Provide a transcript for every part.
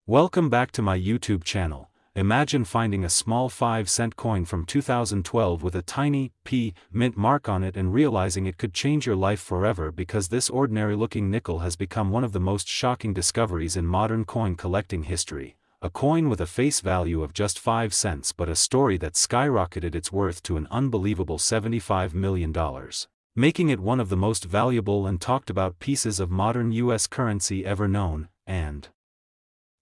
Welcome back to my YouTube channel. Imagine finding a small 5-cent coin from 2012 with a tiny P mint mark on it and realizing it could change your life forever because this ordinary-looking nickel has become one of the most shocking discoveries in modern coin collecting history. A coin with a face value of just 5 cents but a story that skyrocketed its worth to an unbelievable $75 million, making it one of the most valuable and talked about pieces of modern US currency ever known. And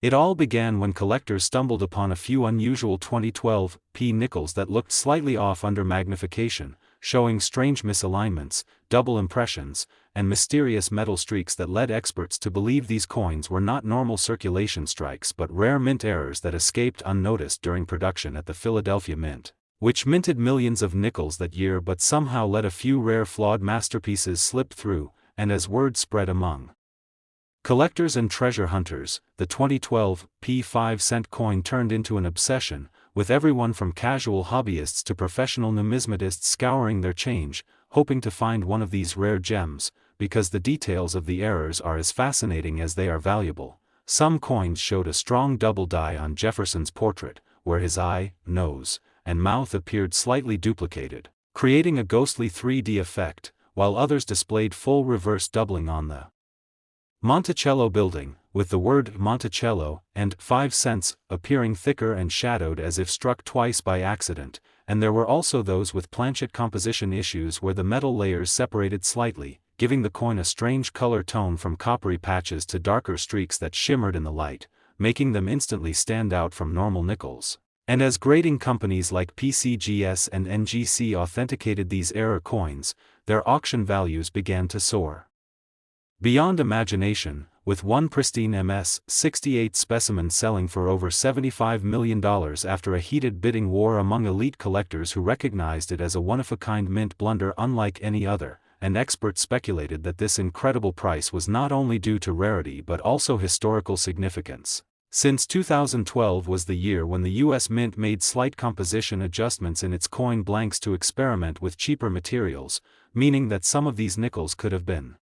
it all began when collectors stumbled upon a few unusual 2012 P nickels that looked slightly off under magnification, showing strange misalignments, double impressions, and mysterious metal streaks that led experts to believe these coins were not normal circulation strikes but rare mint errors that escaped unnoticed during production at the Philadelphia Mint, which minted millions of nickels that year but somehow let a few rare flawed masterpieces slip through. And as word spread among collectors and treasure hunters, the 2012 P 5-cent coin turned into an obsession, with everyone from casual hobbyists to professional numismatists scouring their change, hoping to find one of these rare gems, because the details of the errors are as fascinating as they are valuable. Some coins showed a strong double die on Jefferson's portrait, where his eye, nose, and mouth appeared slightly duplicated, creating a ghostly 3D effect, while others displayed full reverse doubling on the Monticello building, with the word Monticello and 5 cents appearing thicker and shadowed as if struck twice by accident, and there were also those with planchet composition issues where the metal layers separated slightly, giving the coin a strange color tone from coppery patches to darker streaks that shimmered in the light, making them instantly stand out from normal nickels. And as grading companies like PCGS and NGC authenticated these error coins, their auction values began to soar beyond imagination, with one pristine MS-68 specimen selling for over $75 million after a heated bidding war among elite collectors who recognized it as a one-of-a-kind mint blunder unlike any other, and experts speculated that this incredible price was not only due to rarity but also historical significance, since 2012 was the year when the US Mint made slight composition adjustments in its coin blanks to experiment with cheaper materials, meaning that some of these nickels could have been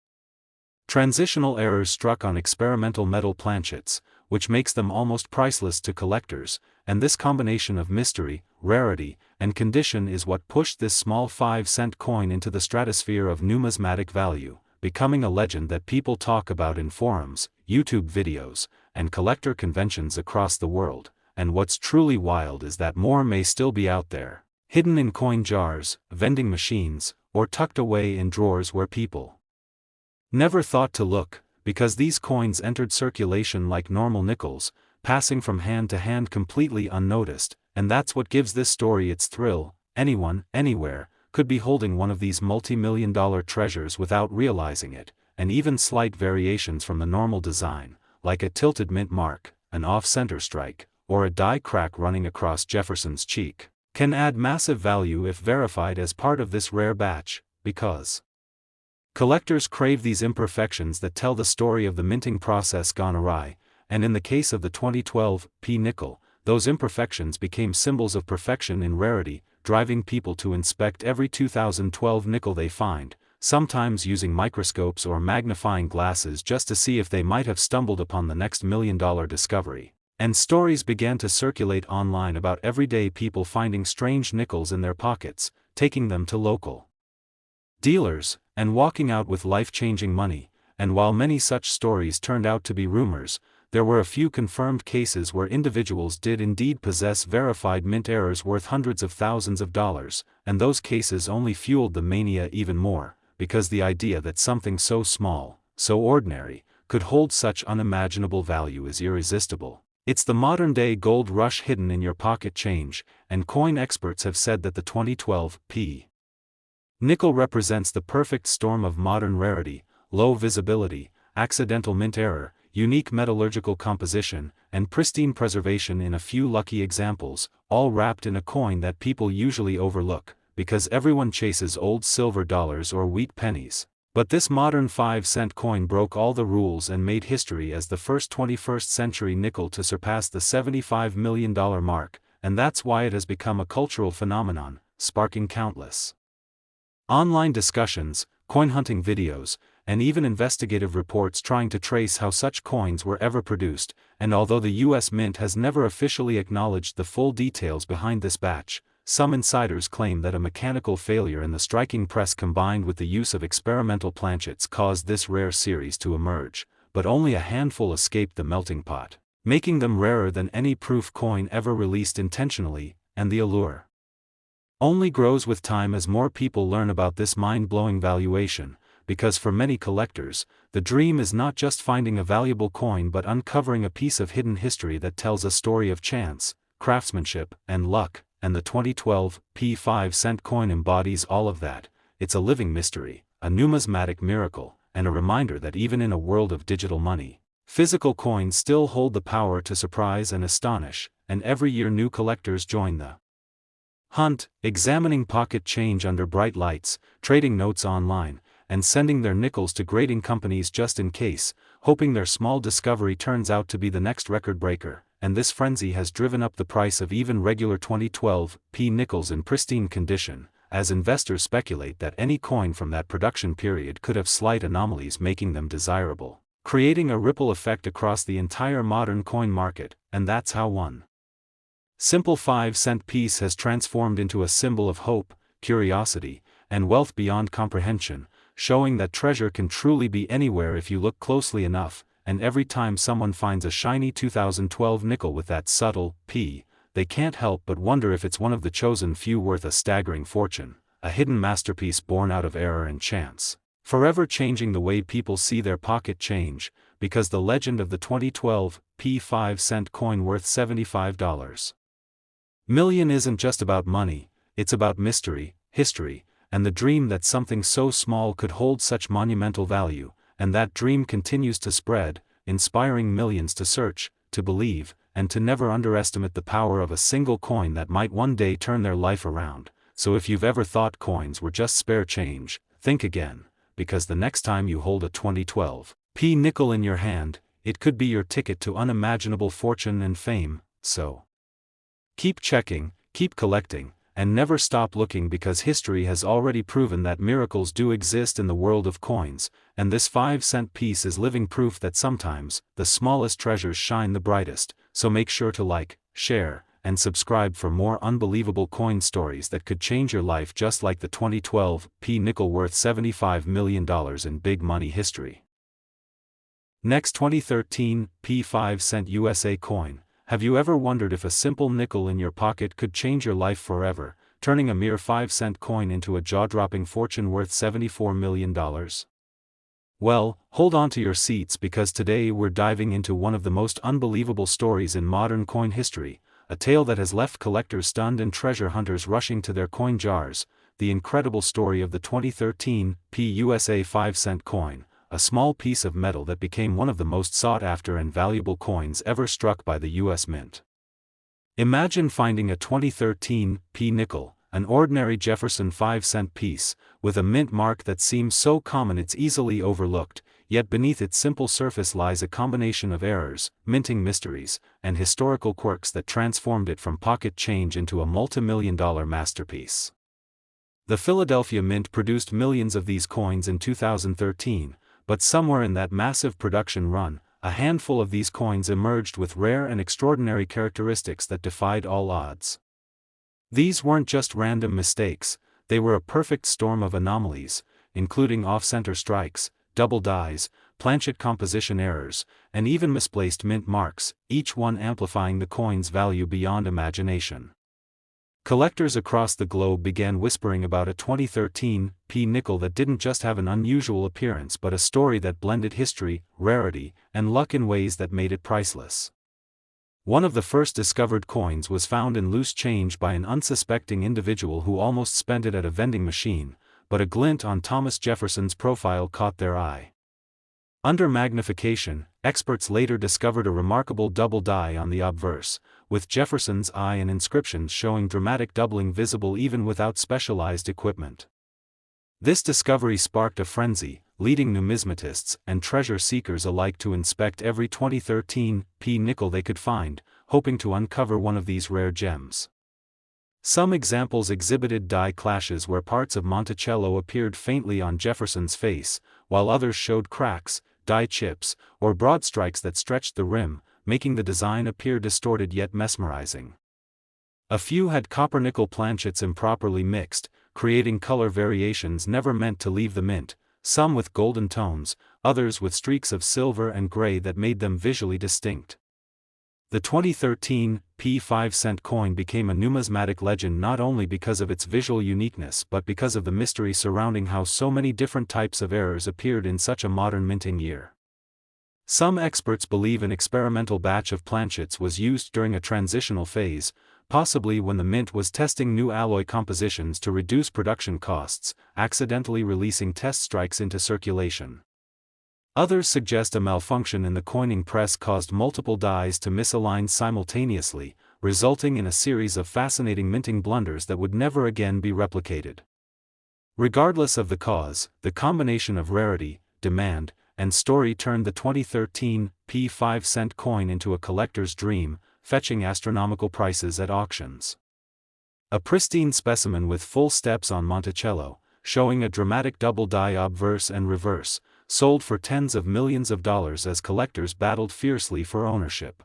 transitional errors struck on experimental metal planchets, which makes them almost priceless to collectors, and this combination of mystery, rarity, and condition is what pushed this small 5-cent coin into the stratosphere of numismatic value, becoming a legend that people talk about in forums, YouTube videos, and collector conventions across the world. And what's truly wild is that more may still be out there, hidden in coin jars, vending machines, or tucked away in drawers where people never thought to look, because these coins entered circulation like normal nickels, passing from hand to hand completely unnoticed, and that's what gives this story its thrill. Anyone, anywhere, could be holding one of these multi-million-dollar treasures without realizing it, and even slight variations from the normal design, like a tilted mint mark, an off-center strike, or a die crack running across Jefferson's cheek, can add massive value if verified as part of this rare batch, because collectors crave these imperfections that tell the story of the minting process gone awry, and in the case of the 2012 P nickel, those imperfections became symbols of perfection in rarity, driving people to inspect every 2012 nickel they find, sometimes using microscopes or magnifying glasses just to see if they might have stumbled upon the next million-dollar discovery. And stories began to circulate online about everyday people finding strange nickels in their pockets, taking them to local dealers, and walking out with life-changing money. And while many such stories turned out to be rumors, there were a few confirmed cases where individuals did indeed possess verified mint errors worth hundreds of thousands of dollars, and those cases only fueled the mania even more, because the idea that something so small, so ordinary, could hold such unimaginable value is irresistible. It's the modern-day gold rush hidden in your pocket change, and coin experts have said that the 2012 P nickel represents the perfect storm of modern rarity, low visibility, accidental mint error, unique metallurgical composition, and pristine preservation in a few lucky examples, all wrapped in a coin that people usually overlook, because everyone chases old silver dollars or wheat pennies. But this modern 5-cent coin broke all the rules and made history as the first 21st-century nickel to surpass the $75 million mark, and that's why it has become a cultural phenomenon, sparking countless online discussions, coin hunting videos, and even investigative reports trying to trace how such coins were ever produced, and although the U.S. Mint has never officially acknowledged the full details behind this batch, some insiders claim that a mechanical failure in the striking press combined with the use of experimental planchets caused this rare series to emerge, but only a handful escaped the melting pot, making them rarer than any proof coin ever released intentionally, and the allure only grows with time as more people learn about this mind-blowing valuation, because for many collectors, the dream is not just finding a valuable coin but uncovering a piece of hidden history that tells a story of chance, craftsmanship, and luck, and the 2012 P5-cent coin embodies all of that. It's a living mystery, a numismatic miracle, and a reminder that even in a world of digital money, physical coins still hold the power to surprise and astonish, and every year new collectors join the hunt, examining pocket change under bright lights, trading notes online, and sending their nickels to grading companies just in case, hoping their small discovery turns out to be the next record breaker. And this frenzy has driven up the price of even regular 2012 P nickels in pristine condition, as investors speculate that any coin from that production period could have slight anomalies making them desirable, creating a ripple effect across the entire modern coin market. And that's how one simple 5-cent piece has transformed into a symbol of hope, curiosity, and wealth beyond comprehension, showing that treasure can truly be anywhere if you look closely enough. And every time someone finds a shiny 2012 nickel with that subtle P, they can't help but wonder if it's one of the chosen few worth a staggering fortune, a hidden masterpiece born out of error and chance, forever changing the way people see their pocket change. Because the legend of the 2012 P5-cent coin worth $75 million isn't just about money, it's about mystery, history, and the dream that something so small could hold such monumental value. And that dream continues to spread, inspiring millions to search, to believe, and to never underestimate the power of a single coin that might one day turn their life around. So if you've ever thought coins were just spare change, think again, because the next time you hold a 2012 P nickel in your hand, it could be your ticket to unimaginable fortune and fame. So keep checking, keep collecting, and never stop looking, because history has already proven that miracles do exist in the world of coins, and this 5-cent piece is living proof that sometimes, the smallest treasures shine the brightest. So make sure to like, share, and subscribe for more unbelievable coin stories that could change your life, just like the 2012 P nickel worth $75 million in big money history. Next, 2013 P5-cent USA coin. Have you ever wondered if a simple nickel in your pocket could change your life forever, turning a mere 5-cent coin into a jaw-dropping fortune worth $74 million? Well, hold on to your seats, because today we're diving into one of the most unbelievable stories in modern coin history, a tale that has left collectors stunned and treasure hunters rushing to their coin jars, the incredible story of the 2013 PUSA 5-cent coin, a small piece of metal that became one of the most sought-after and valuable coins ever struck by the U.S. Mint. Imagine finding a 2013 P nickel, an ordinary Jefferson 5-cent piece, with a mint mark that seems so common it's easily overlooked, yet beneath its simple surface lies a combination of errors, minting mysteries, and historical quirks that transformed it from pocket change into a multi-million-dollar masterpiece. The Philadelphia Mint produced millions of these coins in 2013, but somewhere in that massive production run, a handful of these coins emerged with rare and extraordinary characteristics that defied all odds. These weren't just random mistakes, they were a perfect storm of anomalies, including off-center strikes, double dies, planchet composition errors, and even misplaced mint marks, each one amplifying the coin's value beyond imagination. Collectors across the globe began whispering about a 2013 P nickel that didn't just have an unusual appearance but a story that blended history, rarity, and luck in ways that made it priceless. One of the first discovered coins was found in loose change by an unsuspecting individual who almost spent it at a vending machine, but a glint on Thomas Jefferson's profile caught their eye. Under magnification, experts later discovered a remarkable double die on the obverse, with Jefferson's eye and inscriptions showing dramatic doubling visible even without specialized equipment. This discovery sparked a frenzy, leading numismatists and treasure seekers alike to inspect every 2013 P nickel they could find, hoping to uncover one of these rare gems. Some examples exhibited die clashes where parts of Monticello appeared faintly on Jefferson's face, while others showed cracks, die chips, or broad strikes that stretched the rim, making the design appear distorted yet mesmerizing. A few had copper-nickel planchets improperly mixed, creating color variations never meant to leave the mint, some with golden tones, others with streaks of silver and gray that made them visually distinct. The 2013 5-cent coin became a numismatic legend not only because of its visual uniqueness but because of the mystery surrounding how so many different types of errors appeared in such a modern minting year. Some experts believe an experimental batch of planchets was used during a transitional phase, possibly when the mint was testing new alloy compositions to reduce production costs, accidentally releasing test strikes into circulation. Others suggest a malfunction in the coining press caused multiple dies to misalign simultaneously, resulting in a series of fascinating minting blunders that would never again be replicated. Regardless of the cause, the combination of rarity, demand, and story turned the 2013 5-cent coin into a collector's dream, fetching astronomical prices at auctions. A pristine specimen with full steps on Monticello, showing a dramatic double die obverse and reverse, sold for tens of millions of dollars as collectors battled fiercely for ownership.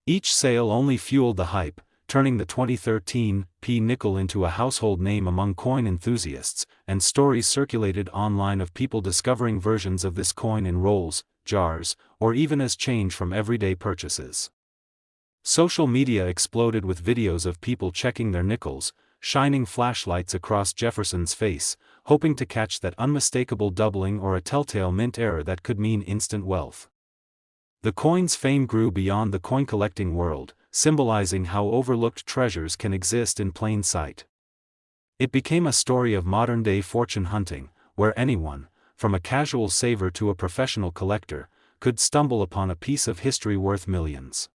Each sale only fueled the hype, turning the 2013 nickel into a household name among coin enthusiasts, and stories circulated online of people discovering versions of this coin in rolls, jars, or even as change from everyday purchases. Social media exploded with videos of people checking their nickels, shining flashlights across Jefferson's face, hoping to catch that unmistakable doubling or a telltale mint error that could mean instant wealth. The coin's fame grew beyond the coin-collecting world, symbolizing how overlooked treasures can exist in plain sight. It became a story of modern-day fortune hunting, where anyone, from a casual saver to a professional collector, could stumble upon a piece of history worth millions.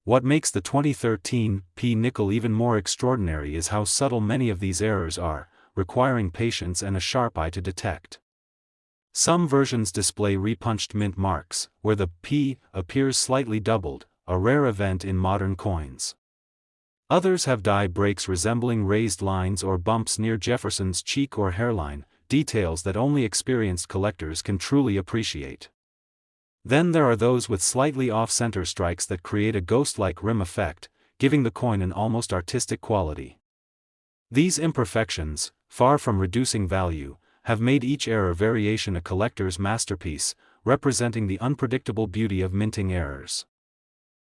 What makes the 2013 nickel even more extraordinary is how subtle many of these errors are, requiring patience and a sharp eye to detect. Some versions display repunched mint marks, where the P appears slightly doubled, a rare event in modern coins. Others have die breaks resembling raised lines or bumps near Jefferson's cheek or hairline, details that only experienced collectors can truly appreciate. Then there are those with slightly off-center strikes that create a ghost-like rim effect, giving the coin an almost artistic quality. These imperfections, far from reducing value, have made each error variation a collector's masterpiece, representing the unpredictable beauty of minting errors.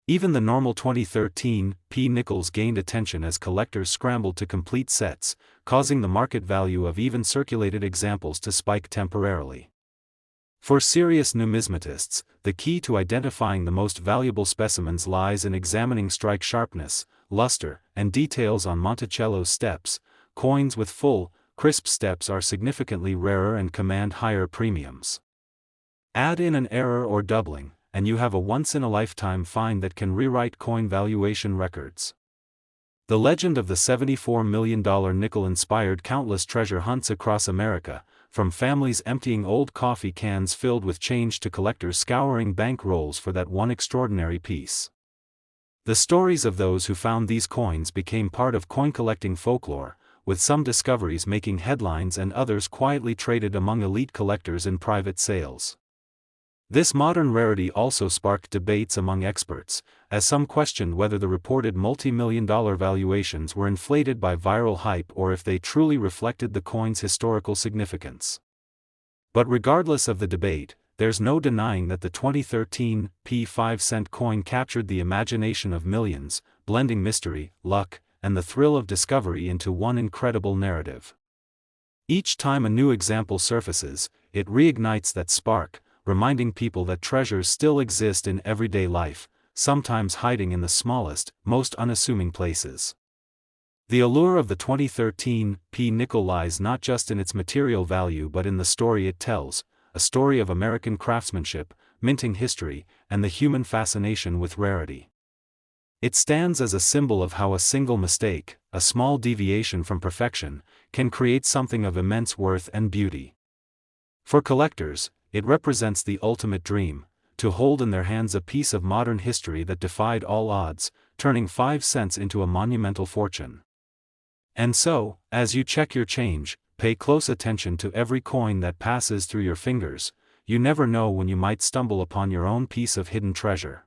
Even the normal 2013 nickels gained attention as collectors scrambled to complete sets, causing the market value of even circulated examples to spike temporarily. For serious numismatists, the key to identifying the most valuable specimens lies in examining strike sharpness, luster, and details on Monticello's steps. Coins with full, crisp steps are significantly rarer and command higher premiums. Add in an error or doubling, and you have a once-in-a-lifetime find that can rewrite coin valuation records. The legend of the $74 million nickel inspired countless treasure hunts across America, from families emptying old coffee cans filled with change to collectors scouring bank rolls for that one extraordinary piece. The stories of those who found these coins became part of coin-collecting folklore, with some discoveries making headlines and others quietly traded among elite collectors in private sales. This modern rarity also sparked debates among experts, as some questioned whether the reported multi-million-dollar valuations were inflated by viral hype or if they truly reflected the coin's historical significance. But regardless of the debate, there's no denying that the 2013 5-cent coin captured the imagination of millions, blending mystery, luck, and the thrill of discovery into one incredible narrative. Each time a new example surfaces, it reignites that spark, reminding people that treasures still exist in everyday life, sometimes hiding in the smallest, most unassuming places. The allure of the 2013 nickel lies not just in its material value but in the story it tells, a story of American craftsmanship, minting history, and the human fascination with rarity. It stands as a symbol of how a single mistake, a small deviation from perfection, can create something of immense worth and beauty. For collectors, it represents the ultimate dream, to hold in their hands a piece of modern history that defied all odds, turning 5 cents into a monumental fortune. And so, as you check your change, pay close attention to every coin that passes through your fingers. You never know when you might stumble upon your own piece of hidden treasure.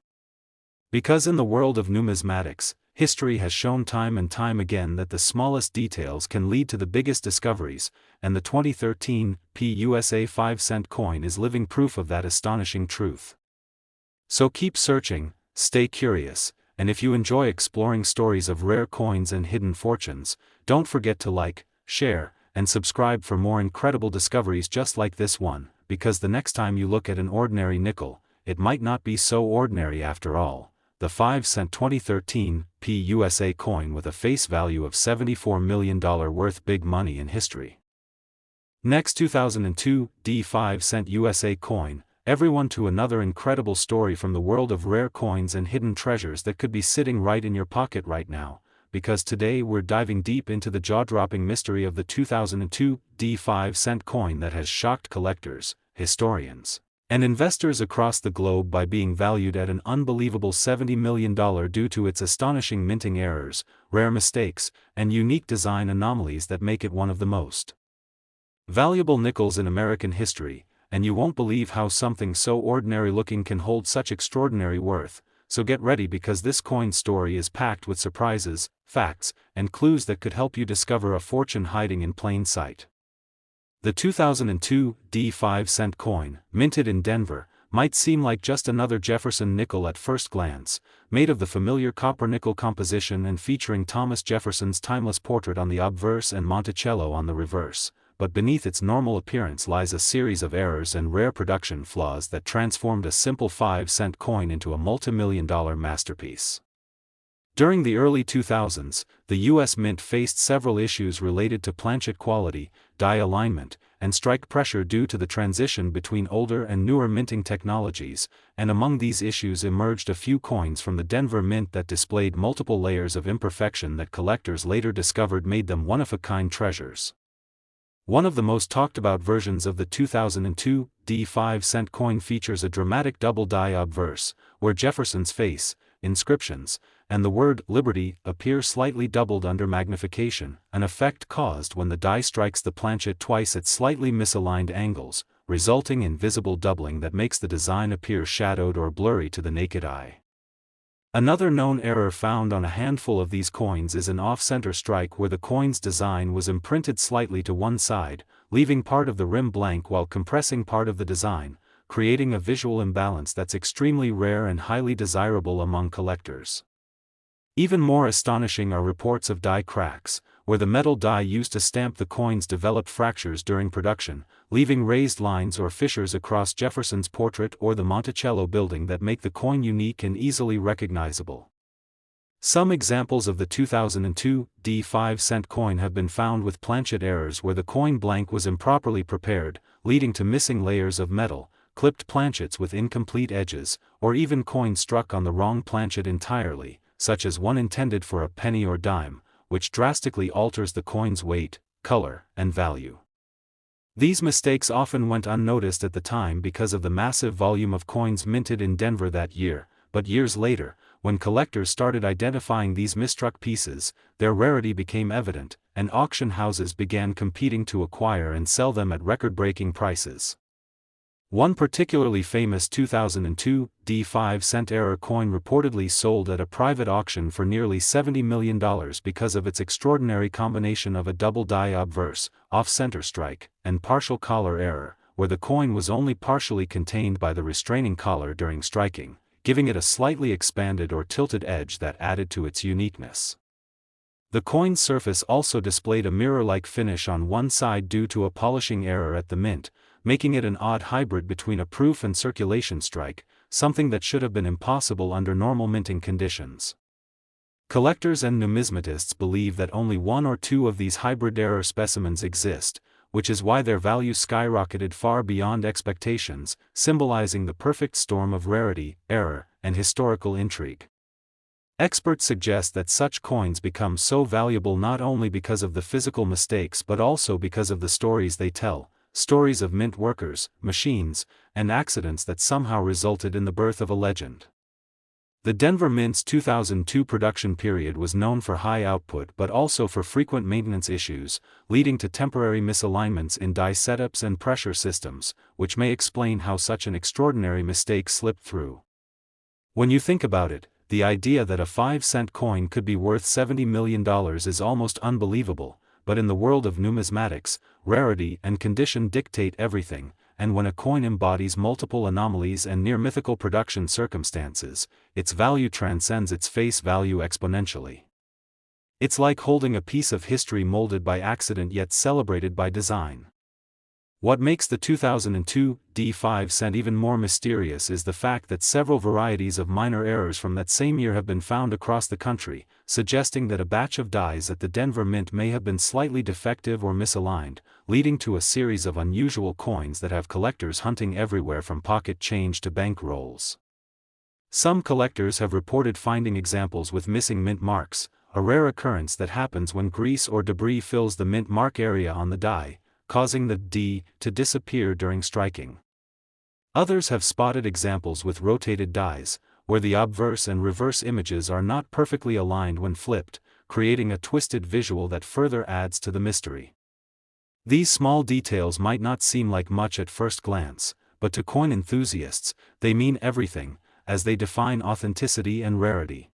Because in the world of numismatics, history has shown time and time again that the smallest details can lead to the biggest discoveries, and the 2013 PUSA 5-cent coin is living proof of that astonishing truth. So keep searching, stay curious, and if you enjoy exploring stories of rare coins and hidden fortunes, don't forget to like, share, and subscribe for more incredible discoveries just like this one, because the next time you look at an ordinary nickel, it might not be so ordinary after all. The 5-cent 2013 PUSA coin with a face value of $74 million worth big money in history. Next 2002 D5-cent USA coin, everyone to another incredible story from the world of rare coins and hidden treasures that could be sitting right in your pocket right now, because today we're diving deep into the jaw-dropping mystery of the 2002 D5-cent coin that has shocked collectors, historians, and investors across the globe by being valued at an unbelievable $70 million due to its astonishing minting errors, rare mistakes, and unique design anomalies that make it one of the most valuable nickels in American history. And you won't believe how something so ordinary looking can hold such extraordinary worth, so get ready because this coin story is packed with surprises, facts, and clues that could help you discover a fortune hiding in plain sight. The 2002 D5-cent coin, minted in Denver, might seem like just another Jefferson nickel at first glance, made of the familiar copper-nickel composition and featuring Thomas Jefferson's timeless portrait on the obverse and Monticello on the reverse, but beneath its normal appearance lies a series of errors and rare production flaws that transformed a simple 5-cent coin into a multi-million-dollar masterpiece. During the early 2000s, the U.S. Mint faced several issues related to planchet quality, die alignment, and strike pressure due to the transition between older and newer minting technologies, and among these issues emerged a few coins from the Denver Mint that displayed multiple layers of imperfection that collectors later discovered made them one-of-a-kind treasures. One of the most talked-about versions of the 2002 D5-cent coin features a dramatic double die obverse, where Jefferson's face, inscriptions, and the word Liberty appear slightly doubled under magnification, an effect caused when the die strikes the planchet twice at slightly misaligned angles, resulting in visible doubling that makes the design appear shadowed or blurry to the naked eye. Another known error found on a handful of these coins is an off-center strike where the coin's design was imprinted slightly to one side, leaving part of the rim blank while compressing part of the design, creating a visual imbalance that's extremely rare and highly desirable among collectors. Even more astonishing are reports of die cracks, where the metal die used to stamp the coins developed fractures during production, leaving raised lines or fissures across Jefferson's portrait or the Monticello building that make the coin unique and easily recognizable. Some examples of the 2002 D5-cent coin have been found with planchet errors where the coin blank was improperly prepared, leading to missing layers of metal, clipped planchets with incomplete edges, or even coins struck on the wrong planchet entirely, such as one intended for a penny or dime, which drastically alters the coin's weight, color, and value. These mistakes often went unnoticed at the time because of the massive volume of coins minted in Denver that year, but years later, when collectors started identifying these misstruck pieces, their rarity became evident, and auction houses began competing to acquire and sell them at record-breaking prices. One particularly famous 2002 D5-cent error coin reportedly sold at a private auction for nearly $70 million because of its extraordinary combination of a double die obverse, off-center strike, and partial collar error, where the coin was only partially contained by the restraining collar during striking, giving it a slightly expanded or tilted edge that added to its uniqueness. The coin's surface also displayed a mirror-like finish on one side due to a polishing error at the mint, making it an odd hybrid between a proof and circulation strike, something that should have been impossible under normal minting conditions. Collectors and numismatists believe that only one or two of these hybrid error specimens exist, which is why their value skyrocketed far beyond expectations, symbolizing the perfect storm of rarity, error, and historical intrigue. Experts suggest that such coins become so valuable not only because of the physical mistakes but also because of the stories they tell, stories of mint workers, machines, and accidents that somehow resulted in the birth of a legend. The Denver Mint's 2002 production period was known for high output but also for frequent maintenance issues, leading to temporary misalignments in die setups and pressure systems, which may explain how such an extraordinary mistake slipped through. When you think about it, the idea that a 5-cent coin could be worth $70 million is almost unbelievable, but in the world of numismatics, rarity and condition dictate everything, and when a coin embodies multiple anomalies and near-mythical production circumstances, its value transcends its face value exponentially. It's like holding a piece of history molded by accident yet celebrated by design. What makes the 2002 D5 cent even more mysterious is the fact that several varieties of minor errors from that same year have been found across the country, suggesting that a batch of dies at the Denver Mint may have been slightly defective or misaligned, leading to a series of unusual coins that have collectors hunting everywhere from pocket change to bank rolls. Some collectors have reported finding examples with missing mint marks, a rare occurrence that happens when grease or debris fills the mint mark area on the die, causing the D to disappear during striking. Others have spotted examples with rotated dies, where the obverse and reverse images are not perfectly aligned when flipped, creating a twisted visual that further adds to the mystery. These small details might not seem like much at first glance, but to coin enthusiasts, they mean everything, as they define authenticity and rarity.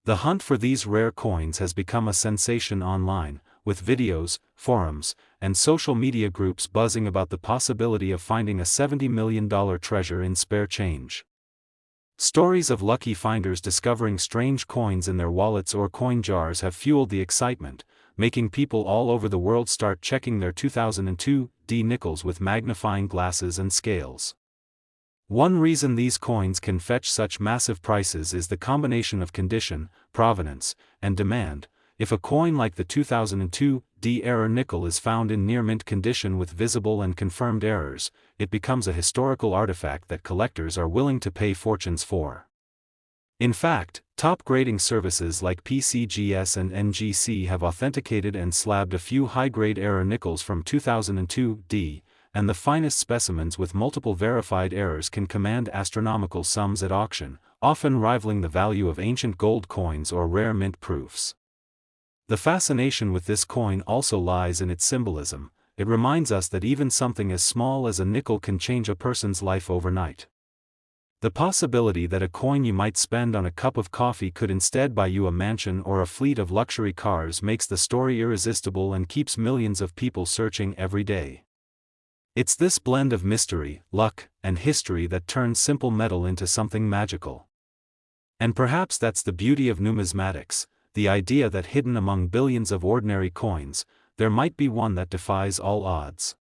The hunt for these rare coins has become a sensation online, with videos, forums, and social media groups buzzing about the possibility of finding a $70 million treasure in spare change. Stories of lucky finders discovering strange coins in their wallets or coin jars have fueled the excitement, making people all over the world start checking their 2002 D nickels with magnifying glasses and scales. One reason these coins can fetch such massive prices is the combination of condition, provenance, and demand. If a coin like the 2002 D error nickel is found in near-mint condition with visible and confirmed errors, it becomes a historical artifact that collectors are willing to pay fortunes for. In fact, top grading services like PCGS and NGC have authenticated and slabbed a few high-grade error nickels from 2002 D, and the finest specimens with multiple verified errors can command astronomical sums at auction, often rivaling the value of ancient gold coins or rare mint proofs. The fascination with this coin also lies in its symbolism. It reminds us that even something as small as a nickel can change a person's life overnight. The possibility that a coin you might spend on a cup of coffee could instead buy you a mansion or a fleet of luxury cars makes the story irresistible and keeps millions of people searching every day. It's this blend of mystery, luck, and history that turns simple metal into something magical. And perhaps that's the beauty of numismatics, the idea that hidden among billions of ordinary coins, there might be one that defies all odds.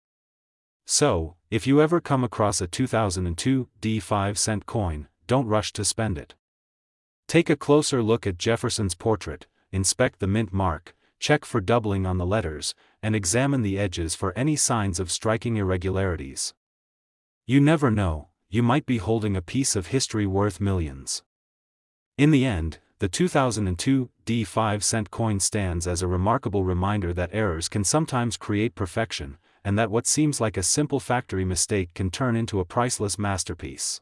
So, if you ever come across a 2002 D5 cent coin, don't rush to spend it. Take a closer look at Jefferson's portrait, inspect the mint mark, check for doubling on the letters, and examine the edges for any signs of striking irregularities. You never know, you might be holding a piece of history worth millions. In the end, the 2002 D5 cent coin stands as a remarkable reminder that errors can sometimes create perfection, and that what seems like a simple factory mistake can turn into a priceless masterpiece.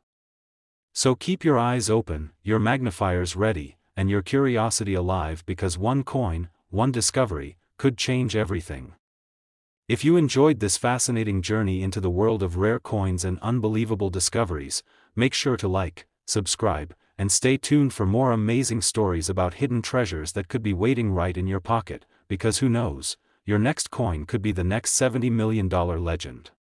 So keep your eyes open, your magnifiers ready, and your curiosity alive, because one coin, one discovery, could change everything. If you enjoyed this fascinating journey into the world of rare coins and unbelievable discoveries, make sure to like, subscribe, and stay tuned for more amazing stories about hidden treasures that could be waiting right in your pocket, because who knows, your next coin could be the next $70 million legend.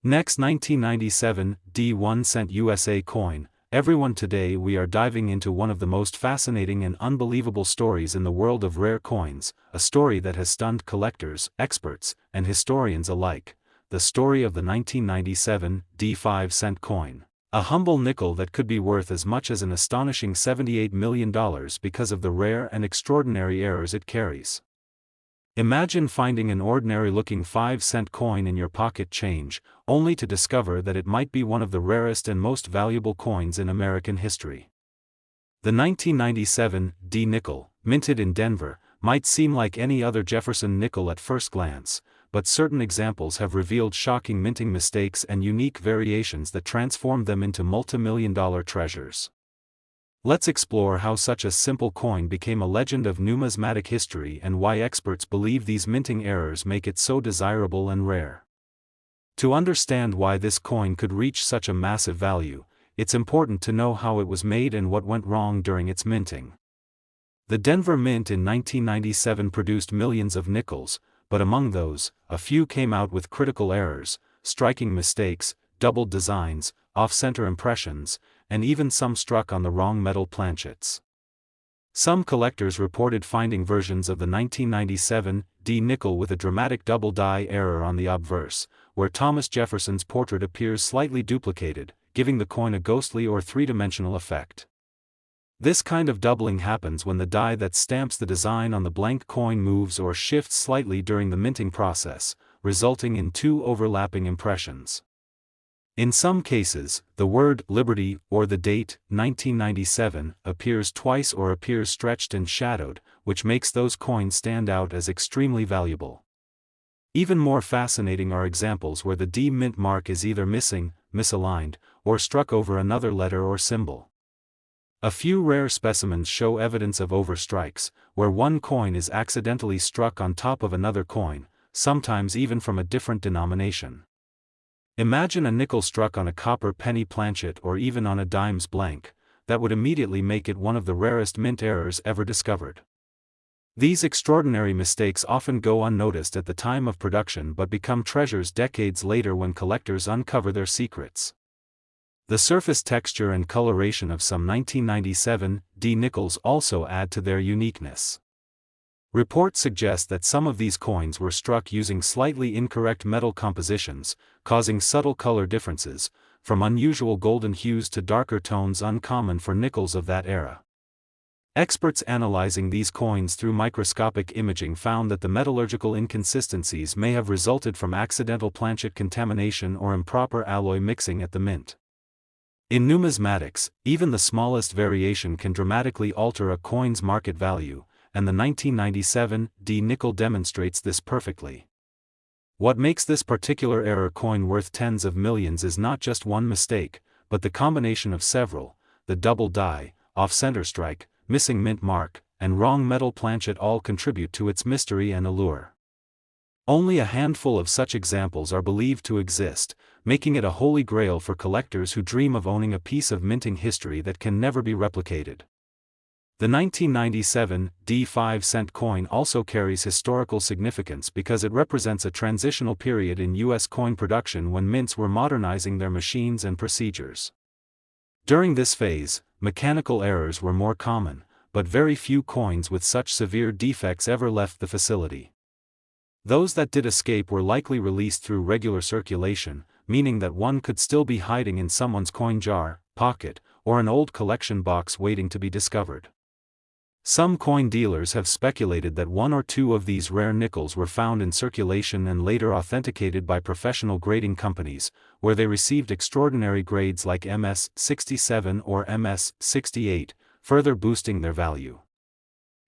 Next, 1997 D1 cent USA coin. Everyone, today we are diving into one of the most fascinating and unbelievable stories in the world of rare coins, a story that has stunned collectors, experts, and historians alike, the story of the 1997 D5 cent coin. A humble nickel that could be worth as much as an astonishing $78 million because of the rare and extraordinary errors it carries. Imagine finding an ordinary-looking 5-cent coin in your pocket change, only to discover that it might be one of the rarest and most valuable coins in American history. The 1997 D nickel, minted in Denver, might seem like any other Jefferson nickel at first glance, but certain examples have revealed shocking minting mistakes and unique variations that transform them into multi-million-dollar treasures. Let's explore how such a simple coin became a legend of numismatic history and why experts believe these minting errors make it so desirable and rare. To understand why this coin could reach such a massive value, it's important to know how it was made and what went wrong during its minting. The Denver Mint in 1997 produced millions of nickels, but among those, a few came out with critical errors, striking mistakes, doubled designs, off-center impressions, and even some struck on the wrong metal planchets. Some collectors reported finding versions of the 1997 D nickel with a dramatic double die error on the obverse, where Thomas Jefferson's portrait appears slightly duplicated, giving the coin a ghostly or three-dimensional effect. This kind of doubling happens when the die that stamps the design on the blank coin moves or shifts slightly during the minting process, resulting in two overlapping impressions. In some cases, the word Liberty or the date 1997 appears twice or appears stretched and shadowed, which makes those coins stand out as extremely valuable. Even more fascinating are examples where the D mint mark is either missing, misaligned, or struck over another letter or symbol. A few rare specimens show evidence of overstrikes, where one coin is accidentally struck on top of another coin, sometimes even from a different denomination. Imagine a nickel struck on a copper penny planchet or even on a dime's blank, that would immediately make it one of the rarest mint errors ever discovered. These extraordinary mistakes often go unnoticed at the time of production but become treasures decades later when collectors uncover their secrets. The surface texture and coloration of some 1997 D nickels also add to their uniqueness. Reports suggest that some of these coins were struck using slightly incorrect metal compositions, causing subtle color differences, from unusual golden hues to darker tones uncommon for nickels of that era. Experts analyzing these coins through microscopic imaging found that the metallurgical inconsistencies may have resulted from accidental planchet contamination or improper alloy mixing at the mint. In numismatics, even the smallest variation can dramatically alter a coin's market value, and the 1997 D nickel demonstrates this perfectly. What makes this particular error coin worth tens of millions is not just one mistake, but the combination of several: the double die, off-center strike, missing mint mark, and wrong metal planchet all contribute to its mystery and allure. Only a handful of such examples are believed to exist, making it a holy grail for collectors who dream of owning a piece of minting history that can never be replicated. The 1997 D 5-cent coin also carries historical significance because it represents a transitional period in U.S. coin production when mints were modernizing their machines and procedures. During this phase, mechanical errors were more common, but very few coins with such severe defects ever left the facility. Those that did escape were likely released through regular circulation, meaning that one could still be hiding in someone's coin jar, pocket, or an old collection box waiting to be discovered. Some coin dealers have speculated that one or two of these rare nickels were found in circulation and later authenticated by professional grading companies, where they received extraordinary grades like MS-67 or MS-68, further boosting their value.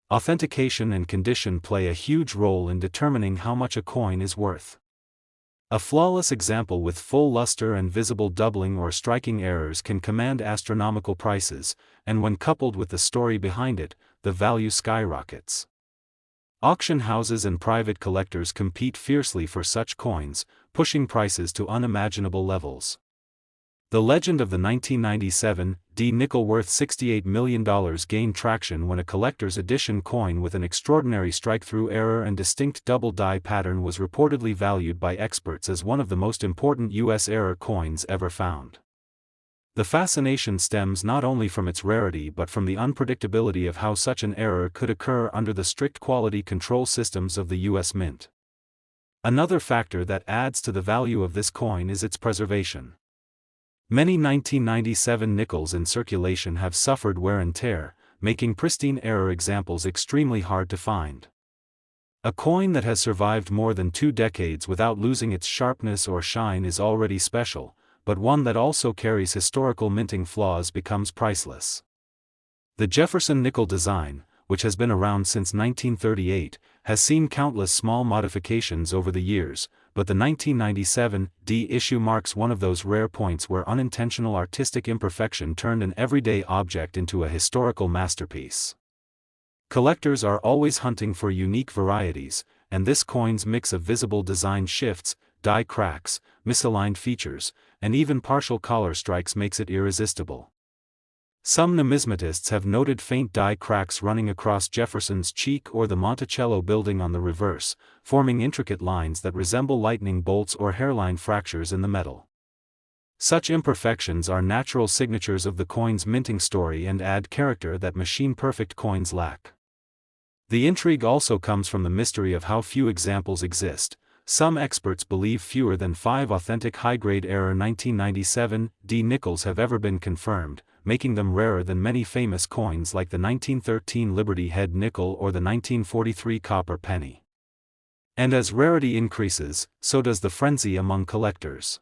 Authentication and condition play a huge role in determining how much a coin is worth. A flawless example with full luster and visible doubling or striking errors can command astronomical prices, and when coupled with the story behind it, the value skyrockets. Auction houses and private collectors compete fiercely for such coins, pushing prices to unimaginable levels. The legend of the 1997 D nickel worth $68 million gained traction when a collector's edition coin with an extraordinary strike-through error and distinct double die pattern was reportedly valued by experts as one of the most important U.S. error coins ever found. The fascination stems not only from its rarity but from the unpredictability of how such an error could occur under the strict quality control systems of the U.S. Mint. Another factor that adds to the value of this coin is its preservation. Many 1997 nickels in circulation have suffered wear and tear, making pristine error examples extremely hard to find. A coin that has survived more than 2 decades without losing its sharpness or shine is already special, but one that also carries historical minting flaws becomes priceless. The Jefferson nickel design, which has been around since 1938, has seen countless small modifications over the years, but the 1997 D issue marks one of those rare points where unintentional artistic imperfection turned an everyday object into a historical masterpiece. Collectors are always hunting for unique varieties, and this coin's mix of visible design shifts, die cracks, misaligned features, and even partial collar strikes makes it irresistible. Some numismatists have noted faint die cracks running across Jefferson's cheek or the Monticello building on the reverse, forming intricate lines that resemble lightning bolts or hairline fractures in the metal. Such imperfections are natural signatures of the coin's minting story and add character that machine-perfect coins lack. The intrigue also comes from the mystery of how few examples exist. Some experts believe fewer than 5 authentic high-grade error 1997 D nickels have ever been confirmed, making them rarer than many famous coins like the 1913 Liberty Head nickel or the 1943 copper penny. And as rarity increases, so does the frenzy among collectors.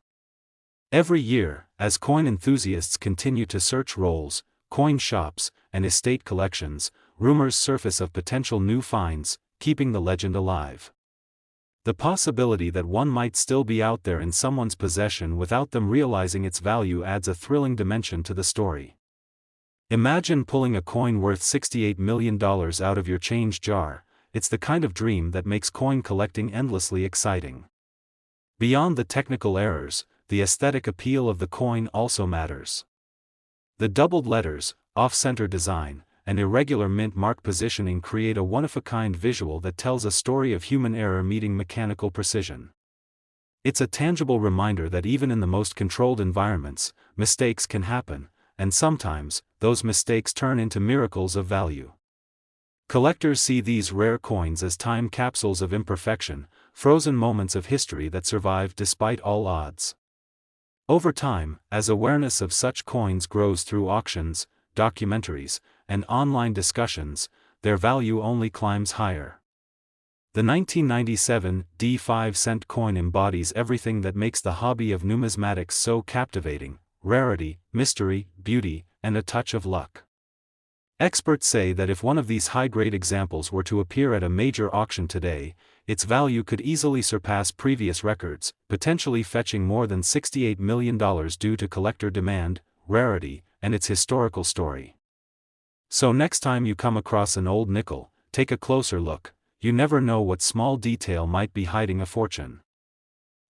Every year, as coin enthusiasts continue to search rolls, coin shops, and estate collections, rumors surface of potential new finds, keeping the legend alive. The possibility that one might still be out there in someone's possession without them realizing its value adds a thrilling dimension to the story. Imagine pulling a coin worth $68 million out of your change jar. It's the kind of dream that makes coin collecting endlessly exciting. Beyond the technical errors, the aesthetic appeal of the coin also matters. The doubled letters, off-center design, and irregular mint mark positioning create a one-of-a-kind visual that tells a story of human error meeting mechanical precision. It's a tangible reminder that even in the most controlled environments, mistakes can happen, and sometimes, those mistakes turn into miracles of value. Collectors see these rare coins as time capsules of imperfection, frozen moments of history that survive despite all odds. Over time, as awareness of such coins grows through auctions, documentaries, and online discussions, their value only climbs higher. The 1997 D 5-cent coin embodies everything that makes the hobby of numismatics so captivating: rarity, mystery, beauty, and a touch of luck. Experts say that if one of these high-grade examples were to appear at a major auction today, its value could easily surpass previous records, potentially fetching more than $68 million due to collector demand, rarity, and its historical story. So next time you come across an old nickel, take a closer look. You never know what small detail might be hiding a fortune.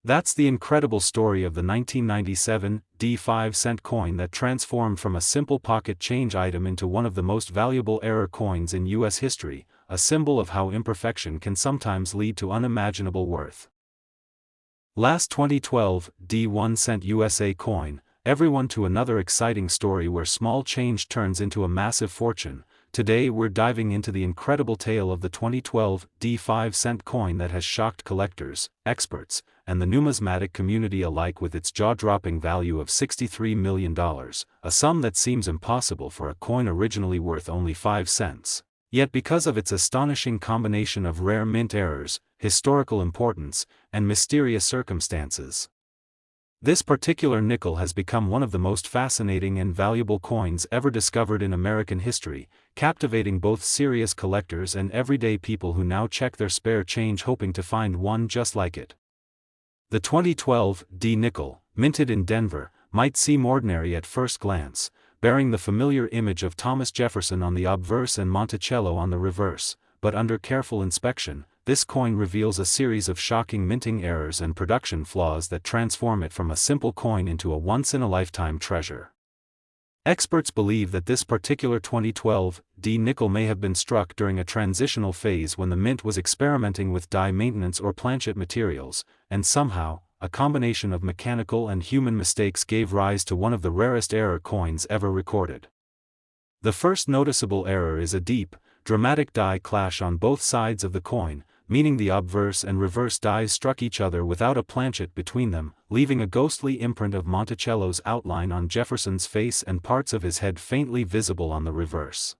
That's the incredible story of the 1997 D 5-cent coin that transformed from a simple pocket change item into one of the most valuable error coins in U.S. history, a symbol of how imperfection can sometimes lead to unimaginable worth. Last 2012 D 1-cent USA coin, everyone to another exciting story where small change turns into a massive fortune. Today we're diving into the incredible tale of the 2012 D 5-cent coin that has shocked collectors, experts, and the numismatic community alike with its jaw-dropping value of $63 million, a sum that seems impossible for a coin originally worth only 5 cents. Yet because of its astonishing combination of rare mint errors, historical importance, and mysterious circumstances, this particular nickel has become one of the most fascinating and valuable coins ever discovered in American history, captivating both serious collectors and everyday people who now check their spare change hoping to find one just like it. The 2012 D nickel, minted in Denver, might seem ordinary at first glance, bearing the familiar image of Thomas Jefferson on the obverse and Monticello on the reverse, but under careful inspection, this coin reveals a series of shocking minting errors and production flaws that transform it from a simple coin into a once-in-a-lifetime treasure. Experts believe that this particular 2012 D nickel may have been struck during a transitional phase when the mint was experimenting with die maintenance or planchet materials, and somehow, a combination of mechanical and human mistakes gave rise to one of the rarest error coins ever recorded. The first noticeable error is a deep, dramatic die clash on both sides of the coin, meaning the obverse and reverse dies struck each other without a planchet between them, leaving a ghostly imprint of Monticello's outline on Jefferson's face and parts of his head faintly visible on the reverse.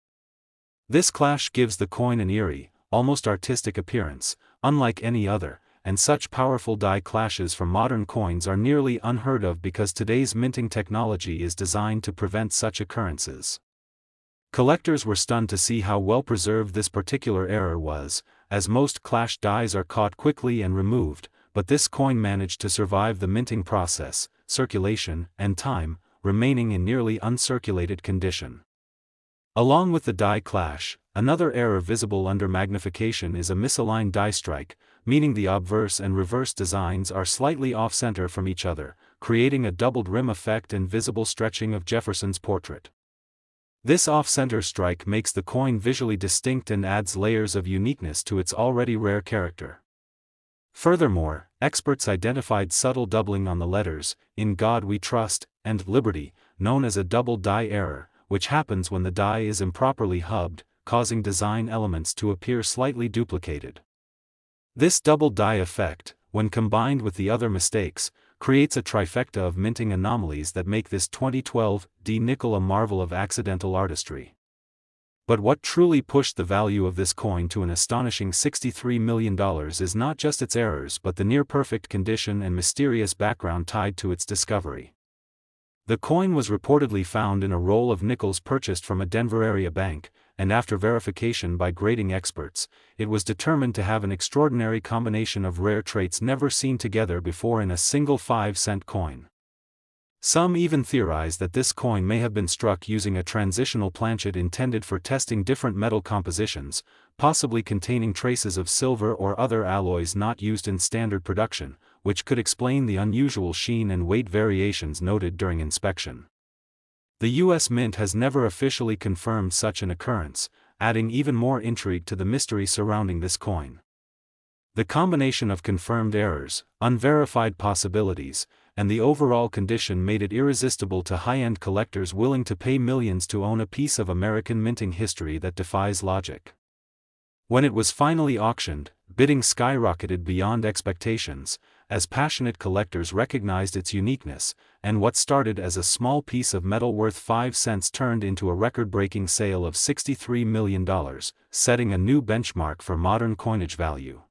This clash gives the coin an eerie, almost artistic appearance, unlike any other, and such powerful die clashes from modern coins are nearly unheard of because today's minting technology is designed to prevent such occurrences. Collectors were stunned to see how well preserved this particular error was, as most clashed dies are caught quickly and removed, but this coin managed to survive the minting process, circulation, and time, remaining in nearly uncirculated condition. Along with the die clash, another error visible under magnification is a misaligned die strike, meaning the obverse and reverse designs are slightly off-center from each other, creating a doubled rim effect and visible stretching of Jefferson's portrait. This off-center strike makes the coin visually distinct and adds layers of uniqueness to its already rare character. Furthermore, experts identified subtle doubling on the letters, "In God We Trust," and "Liberty," known as a double die error, which happens when the die is improperly hubbed, causing design elements to appear slightly duplicated. This double die effect, when combined with the other mistakes, creates a trifecta of minting anomalies that make this 2012 D nickel a marvel of accidental artistry. But what truly pushed the value of this coin to an astonishing $63 million is not just its errors but the near-perfect condition and mysterious background tied to its discovery. The coin was reportedly found in a roll of nickels purchased from a Denver area bank, and after verification by grading experts, it was determined to have an extraordinary combination of rare traits never seen together before in a single 5-cent coin. Some even theorize that this coin may have been struck using a transitional planchet intended for testing different metal compositions, possibly containing traces of silver or other alloys not used in standard production, which could explain the unusual sheen and weight variations noted during inspection. The U.S. Mint has never officially confirmed such an occurrence, adding even more intrigue to the mystery surrounding this coin. The combination of confirmed errors, unverified possibilities, and the overall condition made it irresistible to high-end collectors willing to pay millions to own a piece of American minting history that defies logic. When it was finally auctioned, bidding skyrocketed beyond expectations, as passionate collectors recognized its uniqueness, and what started as a small piece of metal worth 5 cents turned into a record-breaking sale of $63 million, setting a new benchmark for modern coinage value.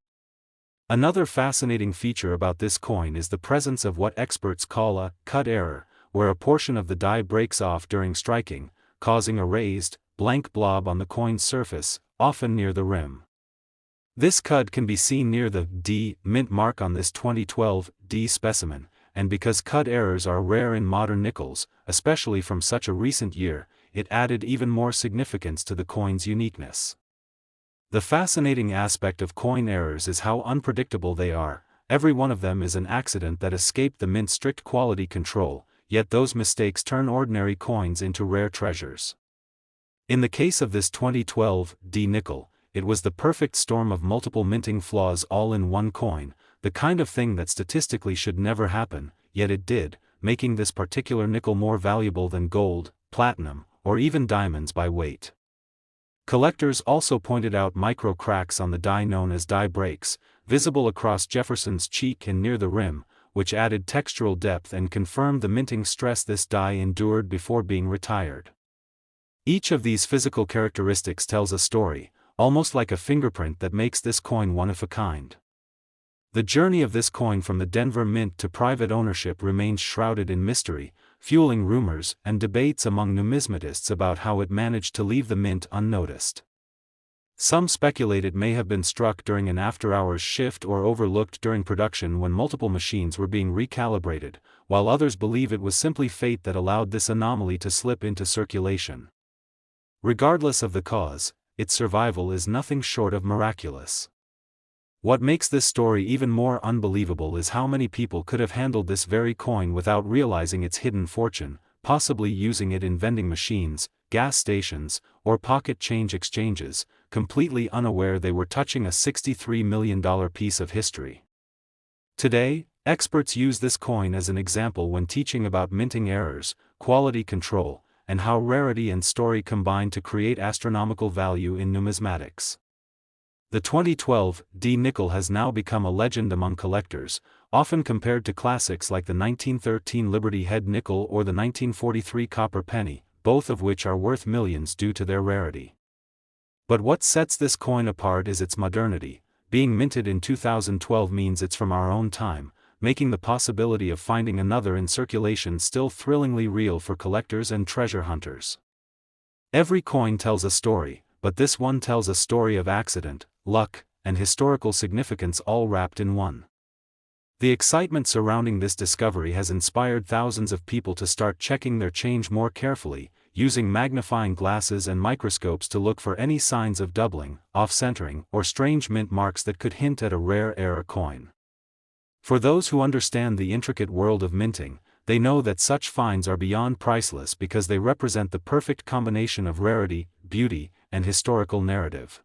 Another fascinating feature about this coin is the presence of what experts call a cut error, where a portion of the die breaks off during striking, causing a raised, blank blob on the coin's surface, often near the rim. This cut can be seen near the D mint mark on this 2012 D specimen, and because cut errors are rare in modern nickels, especially from such a recent year, it added even more significance to the coin's uniqueness. The fascinating aspect of coin errors is how unpredictable they are. Every one of them is an accident that escaped the mint's strict quality control, yet those mistakes turn ordinary coins into rare treasures. In the case of this 2012 D nickel, it was the perfect storm of multiple minting flaws all in one coin, the kind of thing that statistically should never happen, yet it did, making this particular nickel more valuable than gold, platinum, or even diamonds by weight. Collectors also pointed out micro cracks on the die known as die breaks, visible across Jefferson's cheek and near the rim, which added textural depth and confirmed the minting stress this die endured before being retired. Each of these physical characteristics tells a story, almost like a fingerprint that makes this coin one of a kind. The journey of this coin from the Denver Mint to private ownership remains shrouded in mystery, fueling rumors and debates among numismatists about how it managed to leave the mint unnoticed. Some speculate it may have been struck during an after-hours shift or overlooked during production when multiple machines were being recalibrated, while others believe it was simply fate that allowed this anomaly to slip into circulation. Regardless of the cause, its survival is nothing short of miraculous. What makes this story even more unbelievable is how many people could have handled this very coin without realizing its hidden fortune, possibly using it in vending machines, gas stations, or pocket change exchanges, completely unaware they were touching a $63 million piece of history. Today, experts use this coin as an example when teaching about minting errors, quality control, and how rarity and story combine to create astronomical value in numismatics. The 2012 D nickel has now become a legend among collectors, often compared to classics like the 1913 Liberty Head nickel or the 1943 copper penny, both of which are worth millions due to their rarity. But what sets this coin apart is its modernity. Being minted in 2012 means it's from our own time, making the possibility of finding another in circulation still thrillingly real for collectors and treasure hunters. Every coin tells a story, but this one tells a story of accident, luck, and historical significance all wrapped in one. The excitement surrounding this discovery has inspired thousands of people to start checking their change more carefully, using magnifying glasses and microscopes to look for any signs of doubling, off-centering, or strange mint marks that could hint at a rare error coin. For those who understand the intricate world of minting, they know that such finds are beyond priceless because they represent the perfect combination of rarity, beauty, and historical narrative.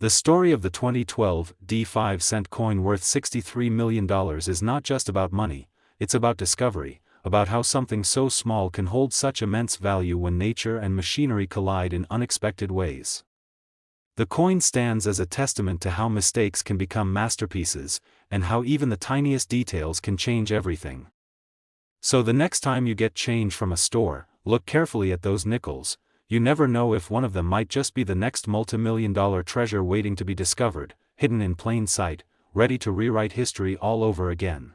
The story of the 2012 D5-cent coin worth $63 million is not just about money, it's about discovery, about how something so small can hold such immense value when nature and machinery collide in unexpected ways. The coin stands as a testament to how mistakes can become masterpieces, and how even the tiniest details can change everything. So the next time you get change from a store, look carefully at those nickels. You never know if one of them might just be the next multi-million-dollar treasure waiting to be discovered, hidden in plain sight, ready to rewrite history all over again.